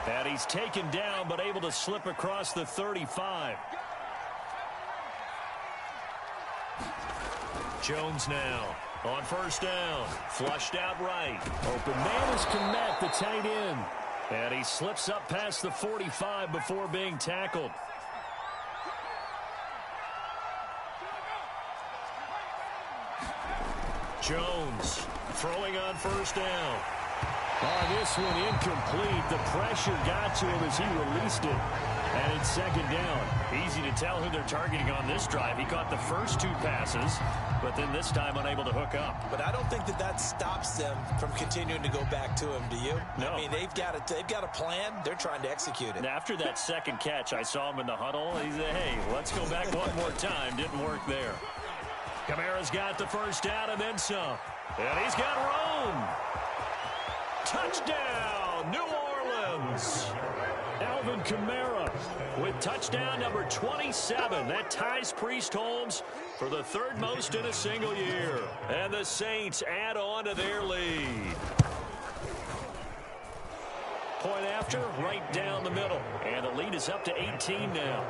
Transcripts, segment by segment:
And he's taken down, but able to slip across the 35. Jones now on first down. Flushed out right. Open man is Kmet, the tight end. And he slips up past the 45 before being tackled. Jones throwing on first down. Oh, this one incomplete. The pressure got to him as he released it. And it's second down. Easy to tell who they're targeting on this drive. He caught the first two passes, but then this time unable to hook up. But I don't think that stops them from continuing to go back to him, do you? No. I mean, they've got a plan. They're trying to execute it. And after that second catch, I saw him in the huddle. He said, hey, let's go back one more time. Didn't work there. Kamara's got the first down and then some. And he's got room. Touchdown, New Orleans. Alvin Kamara with touchdown number 27. That ties Priest Holmes for the third most in a single year. And the Saints add on to their lead. Point after, right down the middle. And the lead is up to 18 now.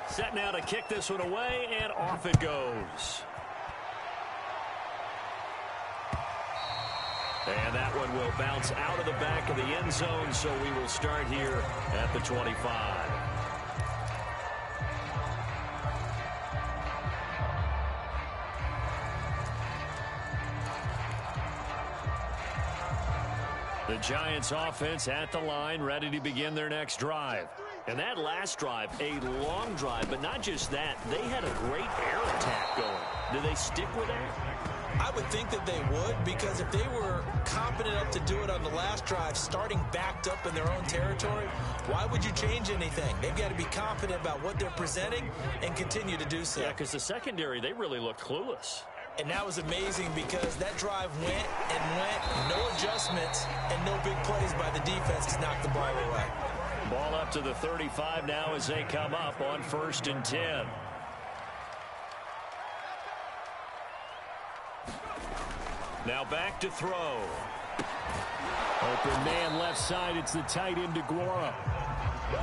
Set now to kick this one away, and off it goes. And that one will bounce out of the back of the end zone, so we will start here at the 25. The Giants offense at the line, ready to begin their next drive. And that last drive, a long drive, but not just that. They had a great air attack going. Do they stick with that? I would think that they would, because if they were competent enough to do it on the last drive, starting backed up in their own territory, why would you change anything? They've got to be confident about what they're presenting and continue to do so. Yeah, because the secondary, they really looked clueless. And that was amazing because that drive went and went, no adjustments, and no big plays by the defense to knock the ball away. Ball up to the 35 now as they come up on 1st and 10. Now back to throw. Open man left side. It's the tight end DeGuara.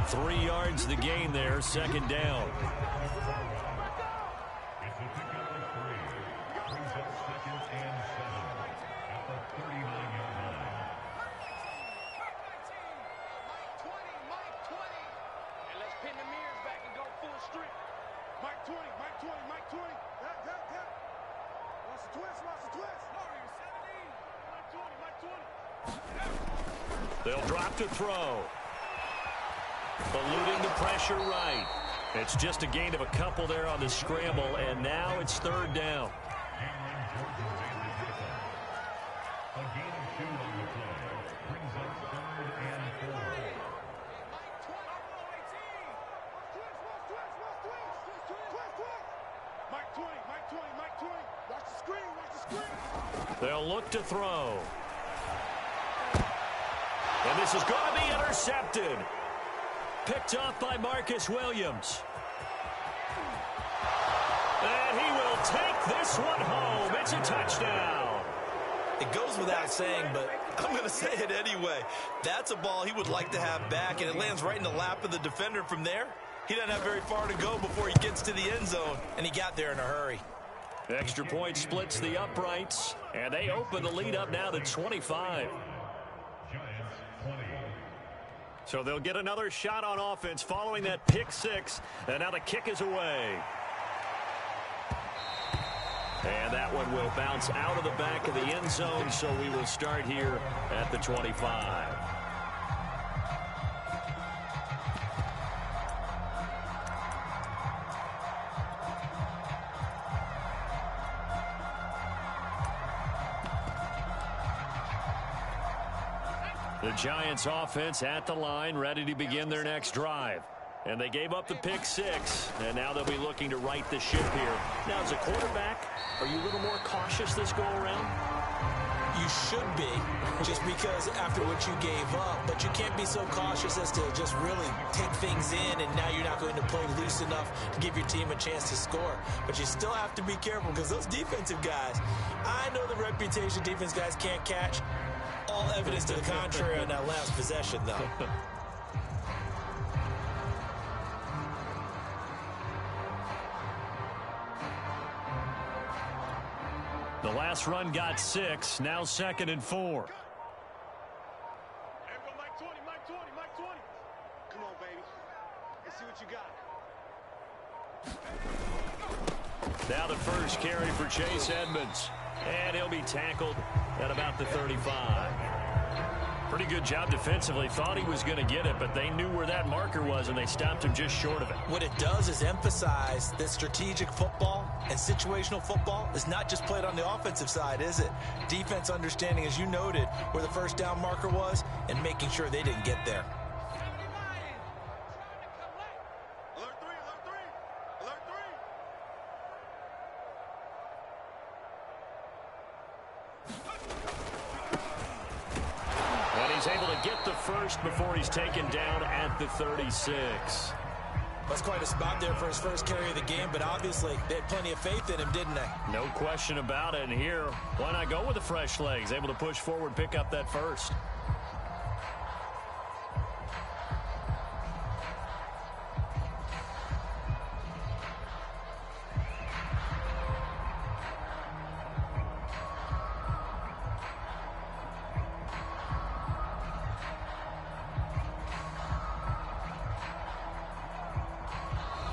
3 yards the gain there. Second down. They'll drop to throw. Eluding the pressure right. It's just a gain of a couple there on the scramble, and now it's 3rd down. They'll look to throw. And this is going to be intercepted. Picked off by Marcus Williams. And he will take this one home. It's a touchdown. It goes without saying, but I'm going to say it anyway. That's a ball he would like to have back, and it lands right in the lap of the defender. From there, he doesn't have very far to go before he gets to the end zone, and he got there in a hurry. Extra point splits the uprights, and they open the lead up now to 25. So they'll get another shot on offense following that pick 6, and now the kick is away. And that one will bounce out of the back of the end zone, so we will start here at the 25. The Giants offense at the line, ready to begin their next drive. And they gave up the pick 6, and now they'll be looking to right the ship here. Now, as a quarterback, are you a little more cautious this go-around? You should be, just because after what you gave up, but you can't be so cautious as to just really take things in, and now you're not going to play loose enough to give your team a chance to score. But you still have to be careful, because those defensive guys, I know the reputation defense guys can't catch. All evidence to the contrary on that last possession, though. The last run got 6, now 2nd and 4. Mike 20, Mike 20, Mike 20. Come on, baby. Let's see what you got. Now the first carry for Chase Edmonds. And he'll be tackled at about the 35. Pretty good job defensively. Thought he was going to get it, but they knew where that marker was, and they stopped him just short of it. What it does is emphasize that strategic football and situational football is not just played on the offensive side, is it? Defense understanding, as you noted, where the first down marker was and making sure they didn't get there. Alert 3, alert 3, alert 3. And he's able to get the first before he's taken down at the 36. That's quite a spot there for his first carry of the game, but obviously they had plenty of faith in him, didn't they? No question about it. And here, why not go with the fresh legs? Able to push forward, pick up that first.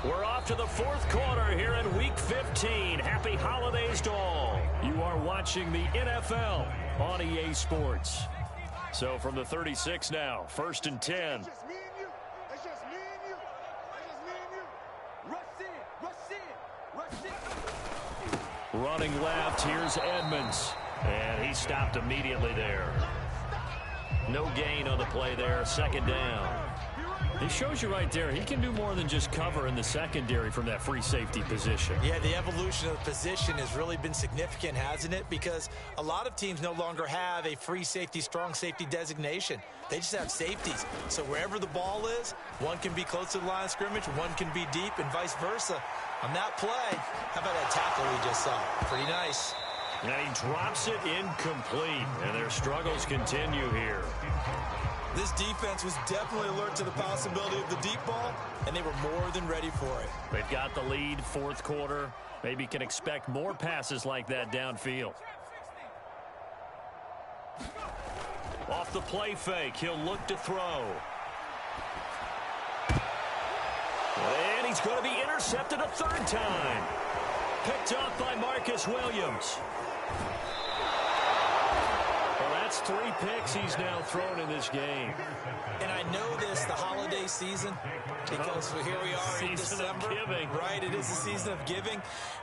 We're off to the fourth quarter here in Week 15. Happy holidays to all. You are watching the NFL on EA Sports. So from the 36 now, 1st and 10. It's just me and you. It's just me and you. It's just me and you. Rush in, rush in, rush in. Running left, here's Edmonds. And he stopped immediately there. No gain on the play there, 2nd down. He shows you right there, he can do more than just cover in the secondary from that free safety position. Yeah, the evolution of the position has really been significant, hasn't it? Because a lot of teams no longer have a free safety, strong safety designation. They just have safeties. So wherever the ball is, one can be close to the line of scrimmage, one can be deep, and vice versa. On that play, how about that tackle we just saw? Pretty nice. And he drops it incomplete, and their struggles continue here. This defense was definitely alert to the possibility of the deep ball, and they were more than ready for it. They've got the lead, 4th quarter. Maybe can expect more passes like that downfield. Off the play fake, he'll look to throw. And he's going to be intercepted a 3rd time. Picked off by Marcus Williams. That's 3 picks he's now thrown in this game. And I know this, the holiday season, because here we are in December. Right, it is the season of giving.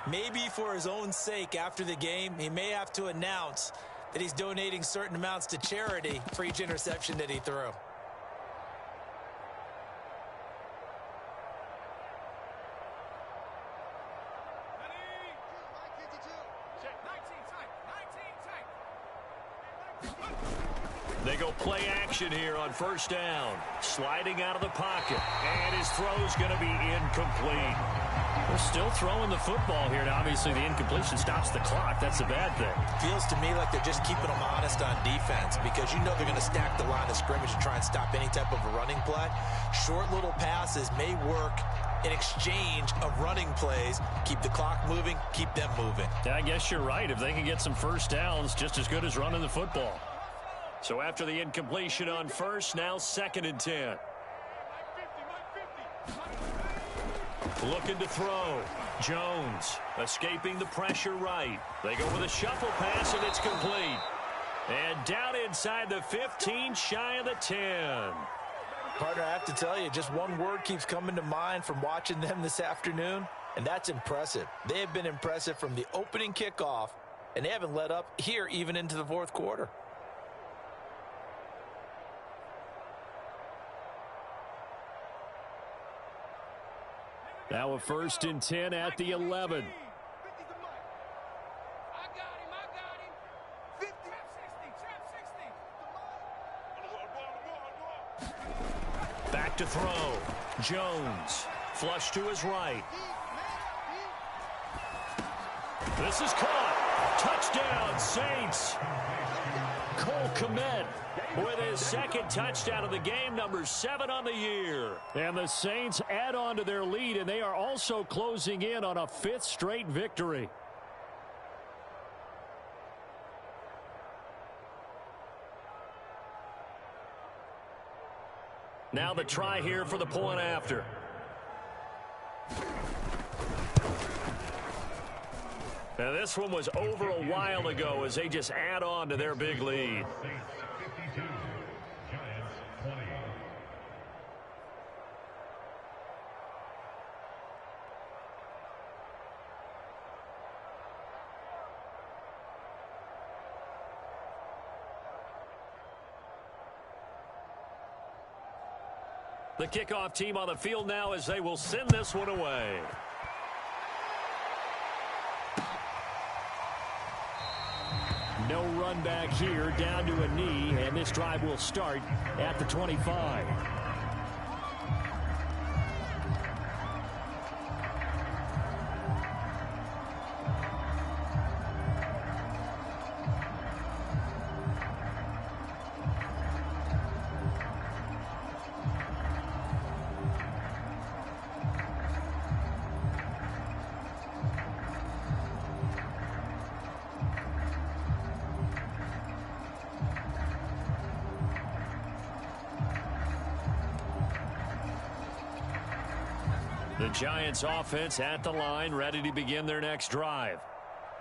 Maybe for his own sake after the game, he may have to announce that he's donating certain amounts to charity for each interception that he threw. They go play action here on 1st down. Sliding out of the pocket. And his throw's going to be incomplete. They're still throwing the football here. Now, obviously, the incompletion stops the clock. That's a bad thing. Feels to me like they're just keeping them honest on defense, because you know they're going to stack the line of scrimmage and try and stop any type of a running play. Short little passes may work in exchange of running plays. Keep the clock moving, keep them moving. Yeah, I guess you're right. If they can get some first downs, just as good as running the football. So after the incompletion on 1st, now 2nd and 10. Looking to throw. Jones escaping the pressure right. They go with a shuffle pass, and it's complete. And down inside the 15, shy of the 10. Partner, I have to tell you, just one word keeps coming to mind from watching them this afternoon, and that's impressive. They have been impressive from the opening kickoff, and they haven't let up here even into the 4th quarter. Now a 1st and 10 at the 11. back to throw. Jones, flush to his right. This is caught. Touchdown, Saints. Cole Kmet with his second touchdown of the game, number 7 on the year. And the Saints add on to their lead, and they are also closing in on a 5th straight victory. Now the try here for the point after. Now this one was over a while ago as they just add on to their big lead. The kickoff team on the field now as they will send this one away. No run back here, down to a knee, and this drive will start at the 25. The Giants offense at the line, ready to begin their next drive.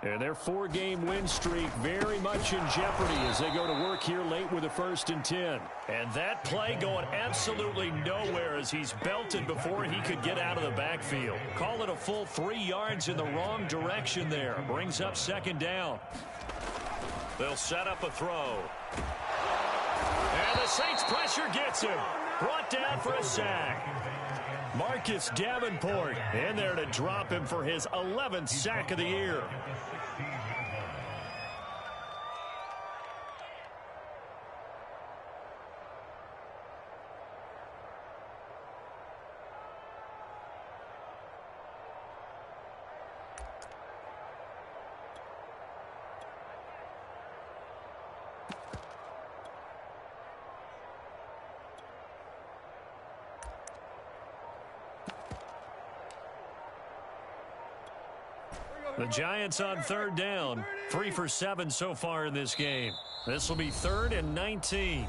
And their 4-game win streak very much in jeopardy as they go to work here late with a 1st and 10. And that play going absolutely nowhere as he's belted before he could get out of the backfield. Call it a full 3 yards in the wrong direction there. Brings up 2nd down. They'll set up a throw. And the Saints pressure gets him. Brought down for a sack. Marcus Davenport in there to drop him for his 11th sack of the year. The Giants on 3rd down, 3 for 7 so far in this game. This will be 3rd and 19.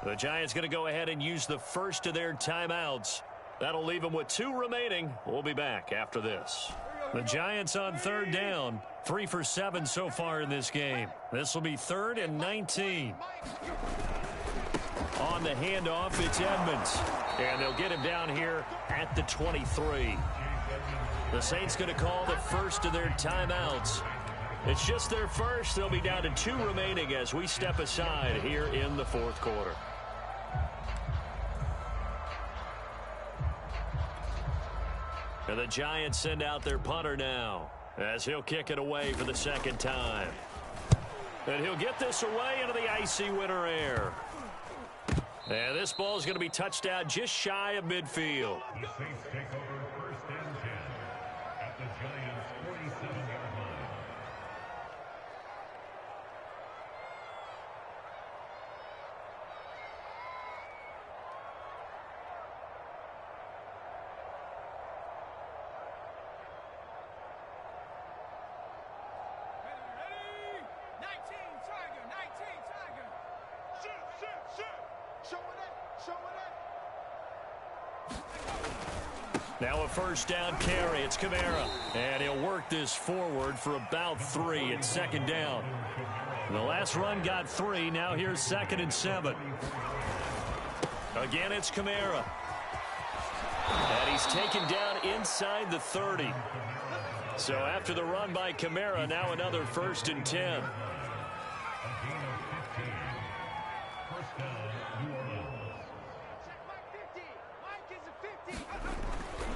The Giants going to go ahead and use the first of their timeouts. That'll leave them with 2 remaining. We'll be back after this. The Giants on 3rd down, 3 for 7 so far in this game. This will be 3rd and 19. On the handoff, it's Edmonds. And they'll get him down here at the 23. The Saints going to call the first of their timeouts. It's just their first. They'll be down to 2 remaining as we step aside here in the 4th quarter. And the Giants send out their punter now as he'll kick it away for the 2nd time. And he'll get this away into the icy winter air. And this ball is going to be touched out just shy of midfield. The Saints take over 1st and 10 at the Giants' 47-yard line. Ready? 19 Tiger, 19 Tiger. Shoot. Showing it. Now a first down carry. It's Kamara. And he'll work this forward for about 3. It's 2nd down. The last run got 3. Now here's 2nd and 7. Again, it's Kamara. And he's taken down inside the 30. So after the run by Kamara, now another 1st and 10.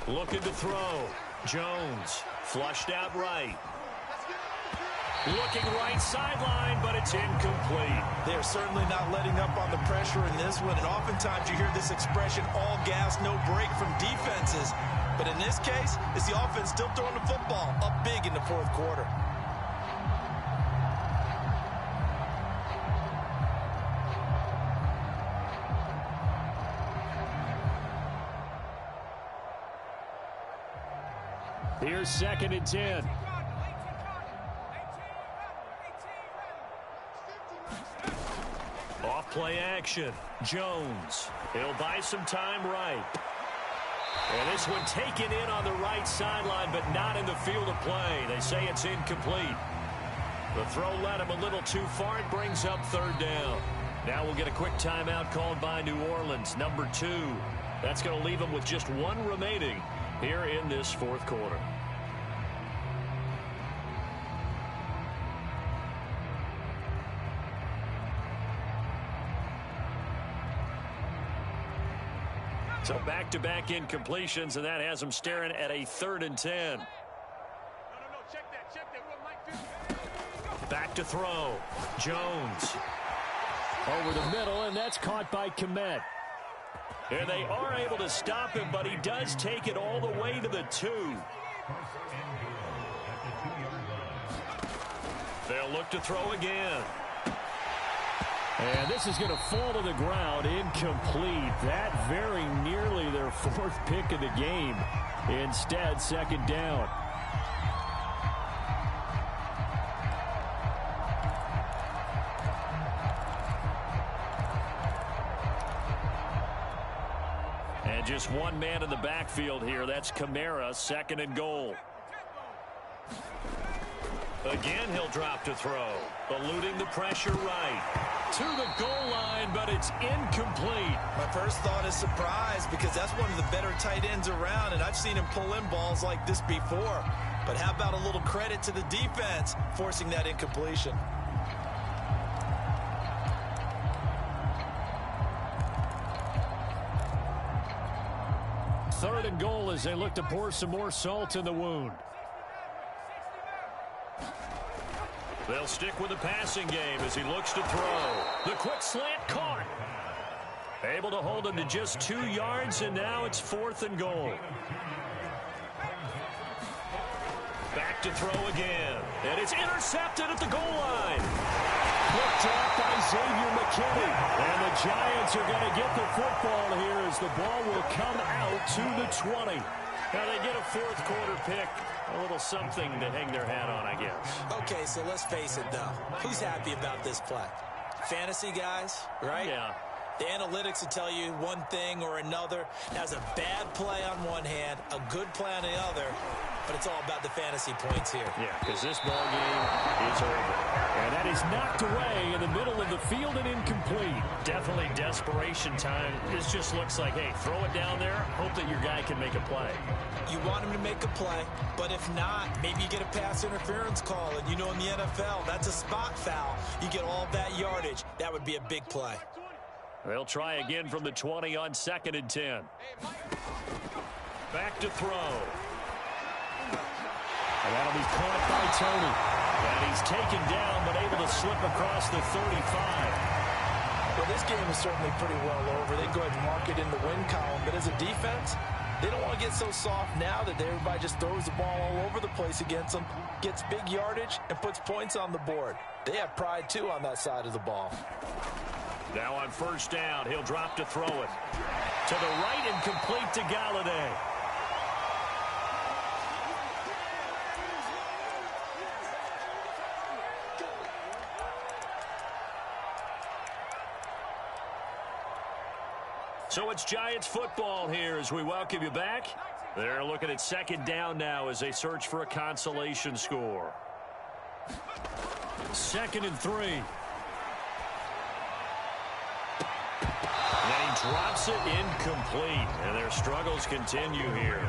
Looking to throw. Jones flushed out right. Looking right sideline, but it's incomplete. They're certainly not letting up on the pressure in this one, and oftentimes you hear this expression, all gas, no break from defenses. But in this case, it's the offense still throwing the football up big in the fourth quarter. Here's 2nd and 10. Off play action. Jones. He'll buy some time right. And this one taken in on the right sideline, but not in the field of play. They say it's incomplete. The throw led him a little too far. It brings up 3rd down. Now we'll get a quick timeout called by New Orleans, number 2. That's going to leave them with just 1 remaining here in this fourth quarter. So back-to-back incompletions, and that has them staring at a 3rd and 10. No, check that. Back to throw. Jones. Over the middle, and that's caught by Kmet. And they are able to stop him, but he does take it all the way to the 2. They'll look to throw again. And this is going to fall to the ground, incomplete. That very nearly their 4th pick of the game. Instead, 2nd down. And just 1 man in the backfield here. That's Kamara, 2nd and goal. Again, he'll drop to throw. Eluding the pressure right. To the goal line, but it's incomplete. My first thought is surprise, because that's one of the better tight ends around, and I've seen him pull in balls like this before. But how about a little credit to the defense forcing that incompletion? Third and goal as they look to pour some more salt in the wound. They'll stick with the passing game as he looks to throw. The quick slant caught. Able to hold him to just 2 yards, and now it's 4th and goal. Back to throw again. And it's intercepted at the goal line. Picked off by Xavier McKinney. And the Giants are going to get the football here as the ball will come out to the 20. Now they get a 4th quarter pick. A little something to hang their hat on, I guess. Okay, so let's face it, though. Who's happy about this play? Fantasy guys, right? Yeah. The analytics will tell you one thing or another. That's a bad play on one hand, a good play on the other, but it's all about the fantasy points here. Yeah, because this ball game is over. And that is knocked away in the middle of the field and incomplete. Definitely desperation time. This just looks like, hey, throw it down there, hope that your guy can make a play. You want him to make a play, but if not, maybe you get a pass interference call, and you know in the NFL, that's a spot foul. You get all that yardage. That would be a big play. They'll try again from the 20 on 2nd and 10. Back to throw. And that'll be caught by Tony. And he's taken down, but able to slip across the 35. Well, this game is certainly pretty well over. They go ahead and mark it in the win column. But as a defense, they don't want to get so soft now that everybody just throws the ball all over the place against them, gets big yardage, and puts points on the board. They have pride, too, on that side of the ball. Now on 1st down, he'll drop to throw it. To the right and complete to Galladay. So it's Giants football here as we welcome you back. They're looking at 2nd down now as they search for a consolation score. 2nd and 3. And he drops it incomplete, and their struggles continue here.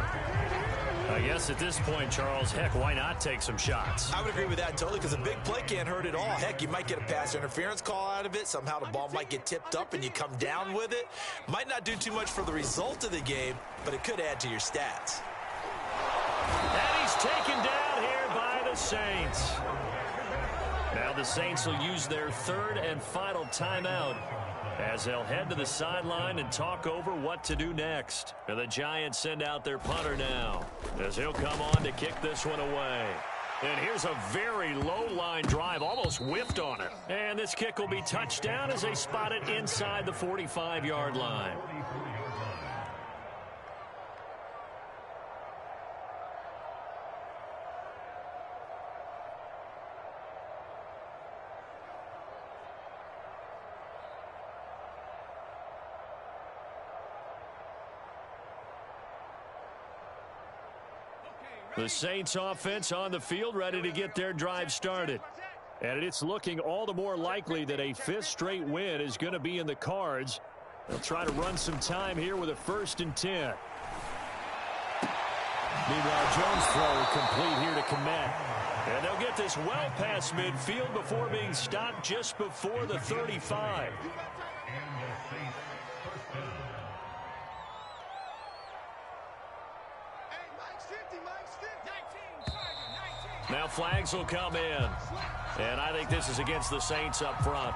I guess at this point, Charles, heck, why not take some shots? I would agree with that totally, because a big play can't hurt at all. Heck, you might get a pass interference call out of it. Somehow the ball might get tipped up and you come down with it. Might not do too much for the result of the game, but it could add to your stats. And he's taken down here by the Saints. Now the Saints will use their third and final timeout as they'll head to the sideline and talk over what to do next. And the Giants send out their punter now as he'll come on to kick this one away. And here's a very low-line drive, almost whiffed on it. And this kick will be touchdown as they spot it inside the 45-yard line. The Saints offense on the field ready to get their drive started. And it's looking all the more likely that a fifth straight win is going to be in the cards. They'll try to run some time here with a 1st and 10. Meanwhile, Jones' throw complete here to Komet. And they'll get this well past midfield before being stopped just before the 35. Now flags will come in. And I think this is against the Saints up front.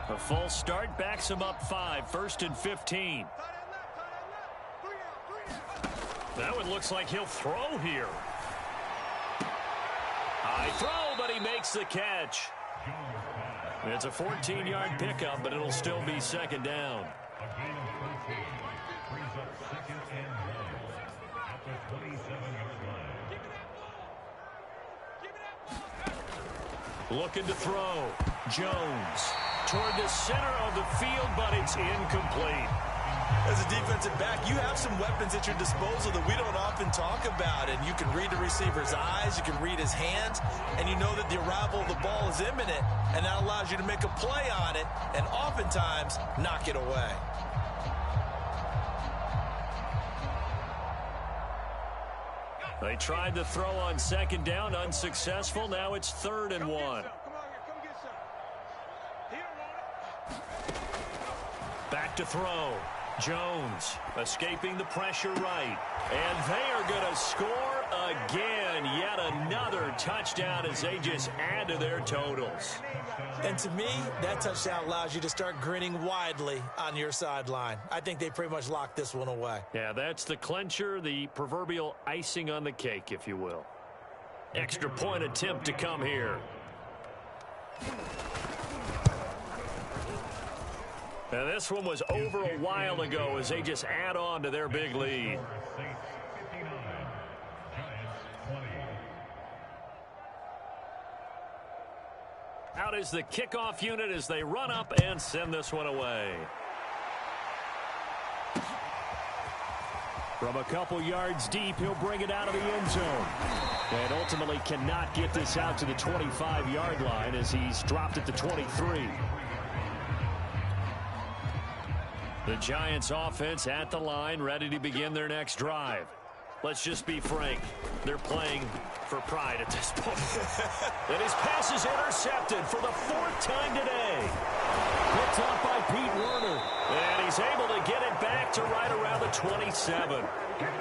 A full start backs him up 5, 1st and 15. That one looks like he'll throw here. High throw, but he makes the catch. It's a 14-yard pickup, but it'll still be 2nd down. Looking to throw. Jones toward the center of the field, but it's incomplete. As a defensive back, you have some weapons at your disposal that we don't often talk about. And you can read the receiver's eyes, you can read his hands, and you know that the arrival of the ball is imminent. And that allows you to make a play on it and oftentimes knock it away. They tried to throw on 2nd down, unsuccessful. Now it's 3rd and 1. Back to throw. Jones escaping the pressure right. And they are going to score again. Yet another touchdown as they just add to their totals. And to me, that touchdown allows you to start grinning widely on your sideline. I think they pretty much locked this one away. Yeah, that's the clincher, the proverbial icing on the cake, if you will. Extra point attempt to come here. And this one was over a while ago as they just add on to their big lead. Out is the kickoff unit as they run up and send this one away. From a couple yards deep, he'll bring it out of the end zone. And ultimately cannot get this out to the 25-yard line as he's dropped at the 23. The Giants offense at the line, ready to begin their next drive. Let's just be frank. They're playing for pride at this point. And his pass is intercepted for the 4th time today. Picked up by Pete Werner. And he's able to get it back to right around the 27.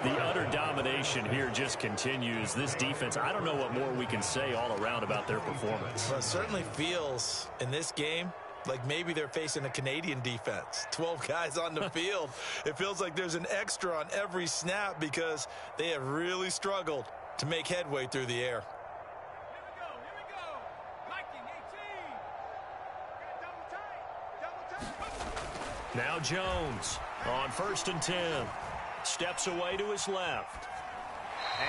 The utter domination here just continues. This defense, I don't know what more we can say all around about their performance. Well, it certainly feels in this game like maybe they're facing a Canadian defense. 12 guys on the field. It feels like there's an extra on every snap because they have really struggled to make headway through the air. Here we go. Liking 18. Double tight. Now Jones on 1st and 10. Steps away to his left.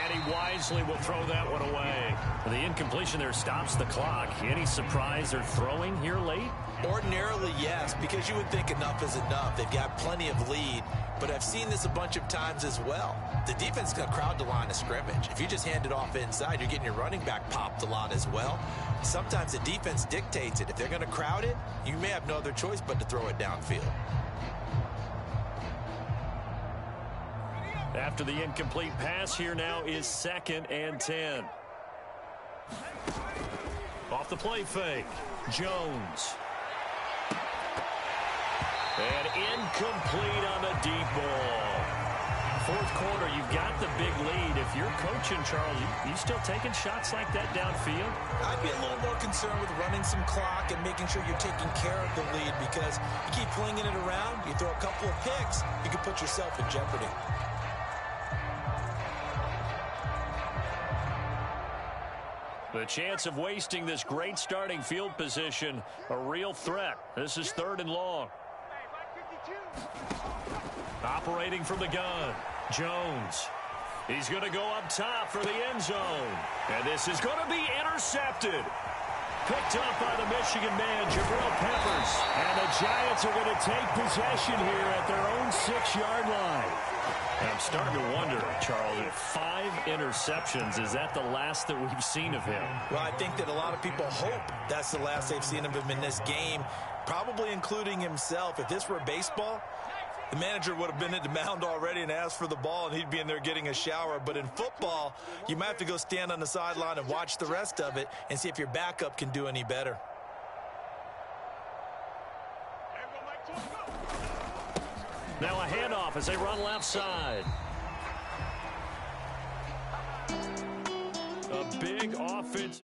And he wisely will throw that one away. The incompletion there stops the clock. Any surprise they're throwing here late? Ordinarily, yes, because you would think enough is enough. They've got plenty of lead, but I've seen this a bunch of times as well. The defense is going to crowd the line of scrimmage. If you just hand it off inside, you're getting your running back popped a lot as well. Sometimes the defense dictates it. If they're going to crowd it, you may have no other choice but to throw it downfield. After the incomplete pass, here now is 2nd and 10. Off the play fake. Jones. And incomplete on the deep ball. Fourth quarter, you've got the big lead. If you're coaching, Charles, you still taking shots like that downfield? I'd be a little more concerned with running some clock and making sure you're taking care of the lead, because you keep flinging it around, you throw a couple of picks, you can put yourself in jeopardy. The chance of wasting this great starting field position, a real threat. This is 3rd and long. Operating from the gun, Jones. He's going to go up top for the end zone. And this is going to be intercepted. Picked up by the Michigan man, Jabril Peppers. And the Giants are going to take possession here at their own 6-yard line. And I'm starting to wonder, Charles, if 5 interceptions, is that the last that we've seen of him? Well, I think that a lot of people hope that's the last they've seen of him in this game, probably including himself. If this were baseball, the manager would have been at the mound already and asked for the ball, and he'd be in there getting a shower. But in football, you might have to go stand on the sideline and watch the rest of it and see if your backup can do any better. Now a handoff as they run left side. A big offense.